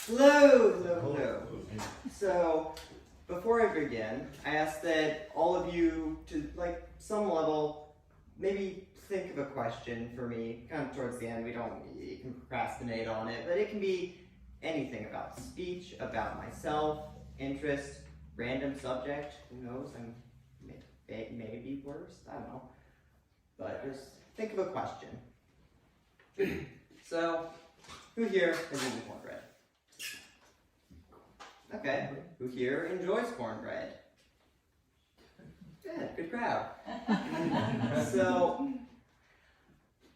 Hello. So, before I begin, I ask that all of you, to some level, maybe think of a question for me, kind of towards the end. You can procrastinate on it, but it can be anything about speech, about myself, interest, random subject, who knows, maybe worse, I don't know. But just think of a question. So, who here has eaten cornbread? Okay, who here enjoys cornbread? Good crowd. So,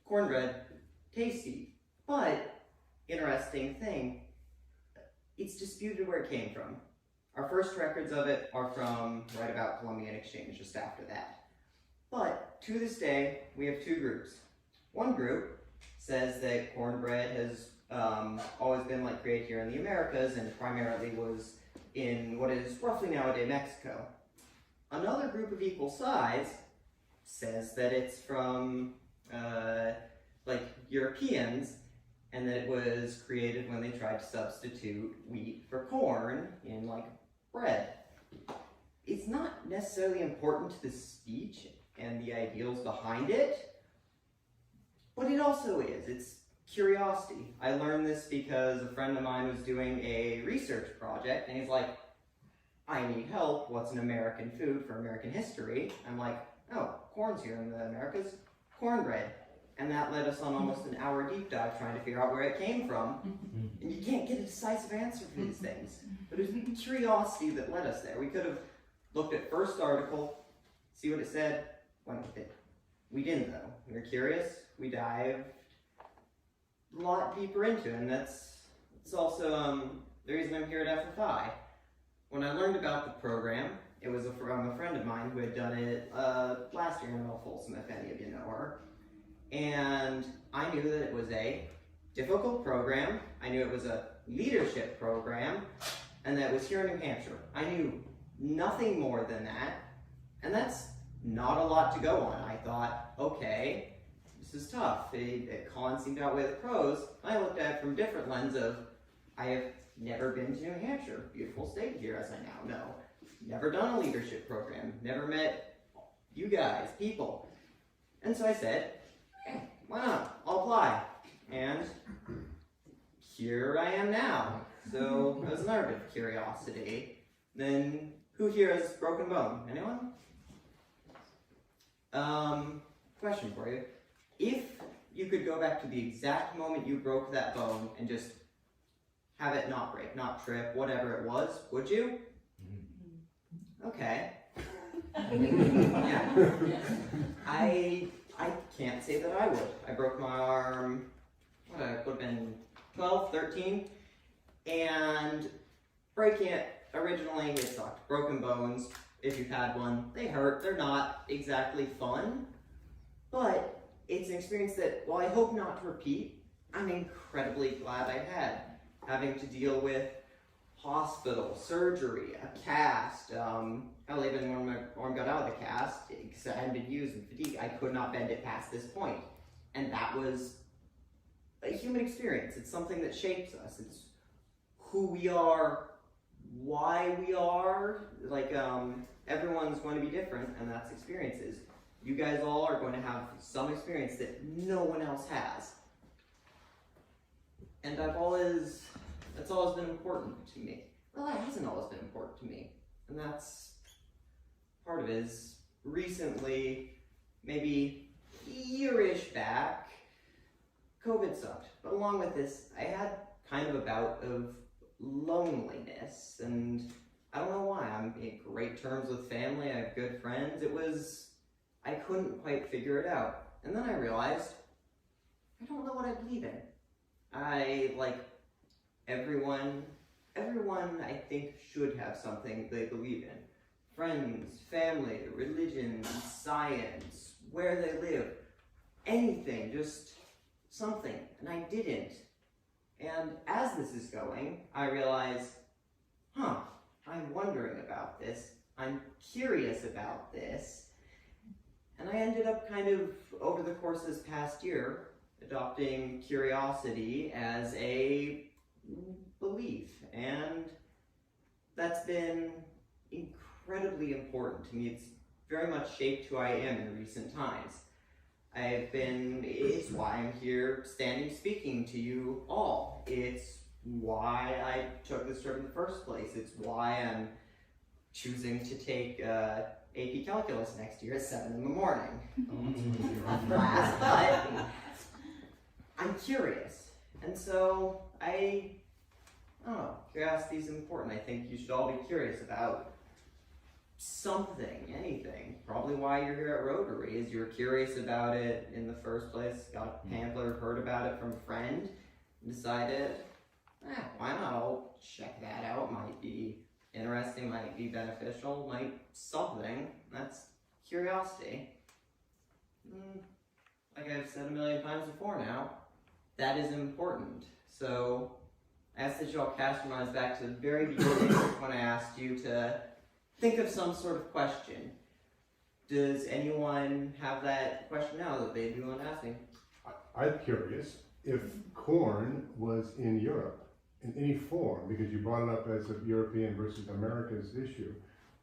cornbread, tasty, but interesting thing, it's disputed where it came from. Our first records of it are from right about Columbian Exchange, just after that. But to this day, we have two groups. One group says that cornbread has always been created here in the Americas and primarily was in what is roughly nowadays Mexico. Another group of equal size says that it's from Europeans and that it was created when they tried to substitute wheat for corn in bread. It's not necessarily important to the speech and the ideals behind it, but it also is. It's curiosity. I learned this because a friend of mine was doing a research project, and he's like, I need help. What's an American food for American history? I'm like, oh, corn's here in the Americas. Cornbread. And that led us on almost an hour deep dive trying to figure out where it came from. And you can't get a decisive answer for these things. But it was curiosity that led us there. We could have looked at first article, see what it said, went with it. We didn't though. We were curious. We dived a lot deeper into it, and that's also the reason I'm here at FFI. When I learned about the program, it was from a friend of mine who had done it last year, Annabelle Folsom, if any of you know her. And I knew that it was a difficult program, I knew it was a leadership program, and that it was here in New Hampshire. I knew nothing more than that, and that's not a lot to go on. I thought, okay, this is tough. Cons seemed to outweigh the pros. I looked at it from a different lens of, I have never been to New Hampshire, beautiful state here as I now know. Never done a leadership program, never met you guys, people. And so I said, why not? I'll apply. And here I am now. So it was another bit of curiosity. Then, who here has broken bone? Anyone? Question for you. If you could go back to the exact moment you broke that bone and just have it not break, not trip, whatever it was, would you? Okay. Yeah. I can't say that I would. I broke my arm, I would have been 12, 13, and breaking it, originally it sucked. Broken bones, if you've had one, they hurt. They're not exactly fun, but it's an experience that, while I hope not to repeat, I'm incredibly glad I had. Having to deal with hospital, surgery, a cast, hell, even when my arm got out of the cast, because I hadn't been used in fatigue, I could not bend it past this point. And that was a human experience. It's something that shapes us. It's who we are, why we are. Everyone's going to be different, and that's experiences. You guys all are going to have some experience that no one else has. And that's always been important to me. Well, that hasn't always been important to me. And that's part of it is recently, maybe a year-ish back, COVID sucked. But along with this, I had kind of a bout of loneliness. And I don't know why. I'm in great terms with family. I have good friends. I couldn't quite figure it out. And then I realized, I don't know what I believe in. Everyone I think should have something they believe in. Friends, family, religion, science, where they live, anything, just something. And I didn't. And as this is going, I realize, I'm wondering about this. I'm curious about this. And I ended up kind of, over the course of this past year, adopting curiosity as a belief, and that's been incredibly important to me. It's very much shaped who I am in recent times. It's why I'm here standing speaking to you all. It's why I took this trip in the first place. It's why I'm choosing to take AP Calculus next year at 7 in the morning. Last, but I'm curious. And so I don't know, curiosity is important. I think you should all be curious about something, anything. Probably why you're here at Rotary is you're curious about it in the first place, got a pamphlet, heard about it from a friend, and decided, why not? I'll check that out. Might be interesting, might be beneficial, might something. That's curiosity. Like I've said a million times before now, that is important. So I ask that you all cast your minds back to the very beginning when I asked you to think of some sort of question. Does anyone have that question now that they do want to ask me? I'm curious if corn was in Europe in any form, because you brought it up as a European versus America's issue.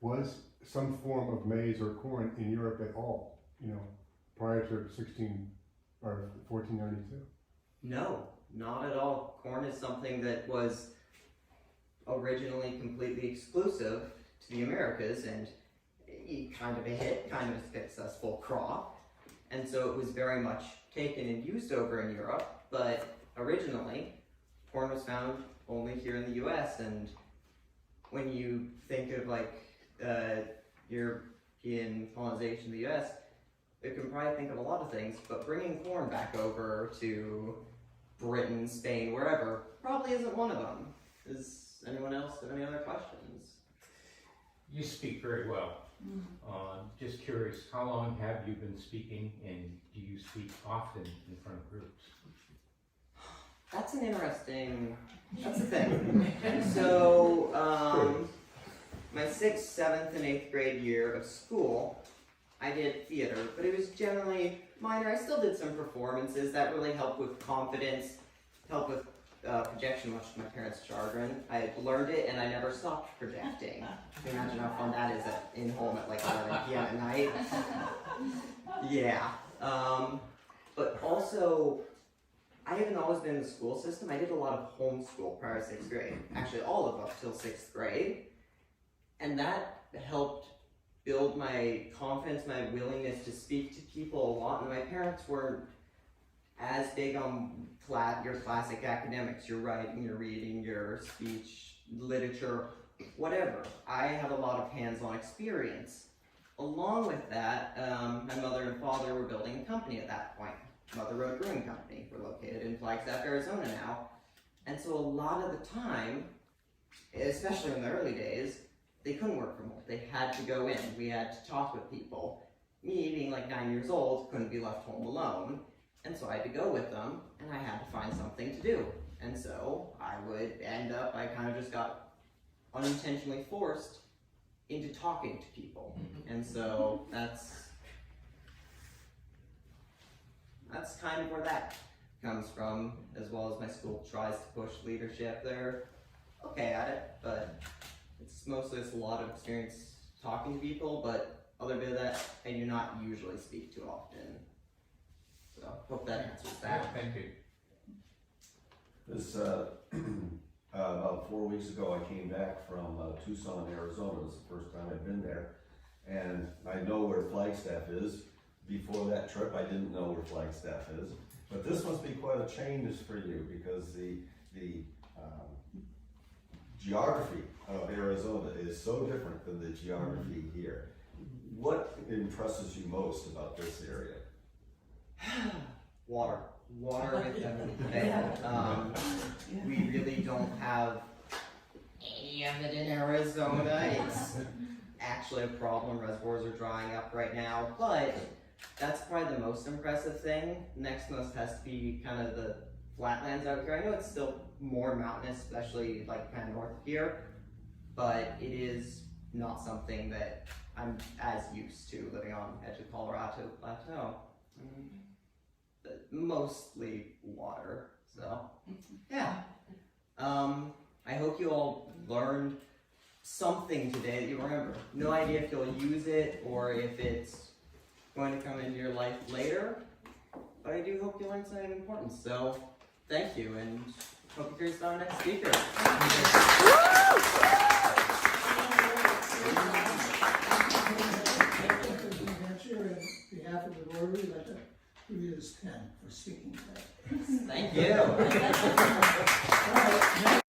Was some form of maize or corn in Europe at all, prior to 1492? No, not at all. Corn is something that was originally completely exclusive to the Americas, and kind of a hit, kind of a successful crop. And so it was very much taken and used over in Europe, but originally corn was found only here in the US. And when you think of European colonization of the US, you can probably think of a lot of things, but bringing corn back over to Britain, Spain, wherever, probably isn't one of them. Does anyone else have any other questions? You speak very well. Just curious, how long have you been speaking, and do you speak often in front of groups? That's the thing. And so, my 6th, 7th, and 8th grade year of school, I did theater, but it was generally minor. I still did some performances that really helped with confidence, helped with projection, much to my parents' chagrin. I learned it and I never stopped projecting. Can you imagine how fun that is in home at like 11 p.m. at night? Yeah. But also, I haven't always been in the school system. I did a lot of homeschool prior to 6th grade. Actually, all of up till 6th grade. And that helped build my confidence, my willingness to speak to people a lot. And my parents weren't as big on your classic academics, your writing, your reading, your speech, literature, whatever. I have a lot of hands-on experience. Along with that, my mother and father were building a company at that point. Mother Road Brewing Company. We're located in Flagstaff, Arizona now. And so a lot of the time, especially in the early days, they couldn't work from home. They had to go in. We had to talk with people. Me, being like 9 years old, couldn't be left home alone. And so I had to go with them, and I had to find something to do. And so I would end up, I kind of just got unintentionally forced into talking to people. And so that's kind of where that comes from, as well as my school tries to push leadership. They're okay at it, but it's mostly just a lot of experience talking to people, but other than that, I do not usually speak too often. So, hope that answers that. Yeah, thank you. This, about 4 weeks ago, I came back from Tucson, Arizona. This is the first time I've been there. And I know where Flagstaff is. Before that trip, I didn't know where Flagstaff is. But this must be quite a change for you, because the geography of Arizona is so different than the geography here. What impresses you most about this area? Water with everything. We really don't have any of it in Arizona. It's actually a problem. Reservoirs are drying up right now, but that's probably the most impressive thing. Next most has to be kind of the flatlands out here. I know it's still more mountainous, especially like kind of north of here, but it is not something that I'm as used to living on the edge of Colorado Plateau. But mostly water, so yeah. I hope you all learned something today that you remember. No idea if you'll use it or if it's going to come into your life later, but I do hope you learned something important. So, thank you, and hope you hear our next speaker. On behalf of the Rotary, I'd like to give you this pen for speaking today. Thank you. All right.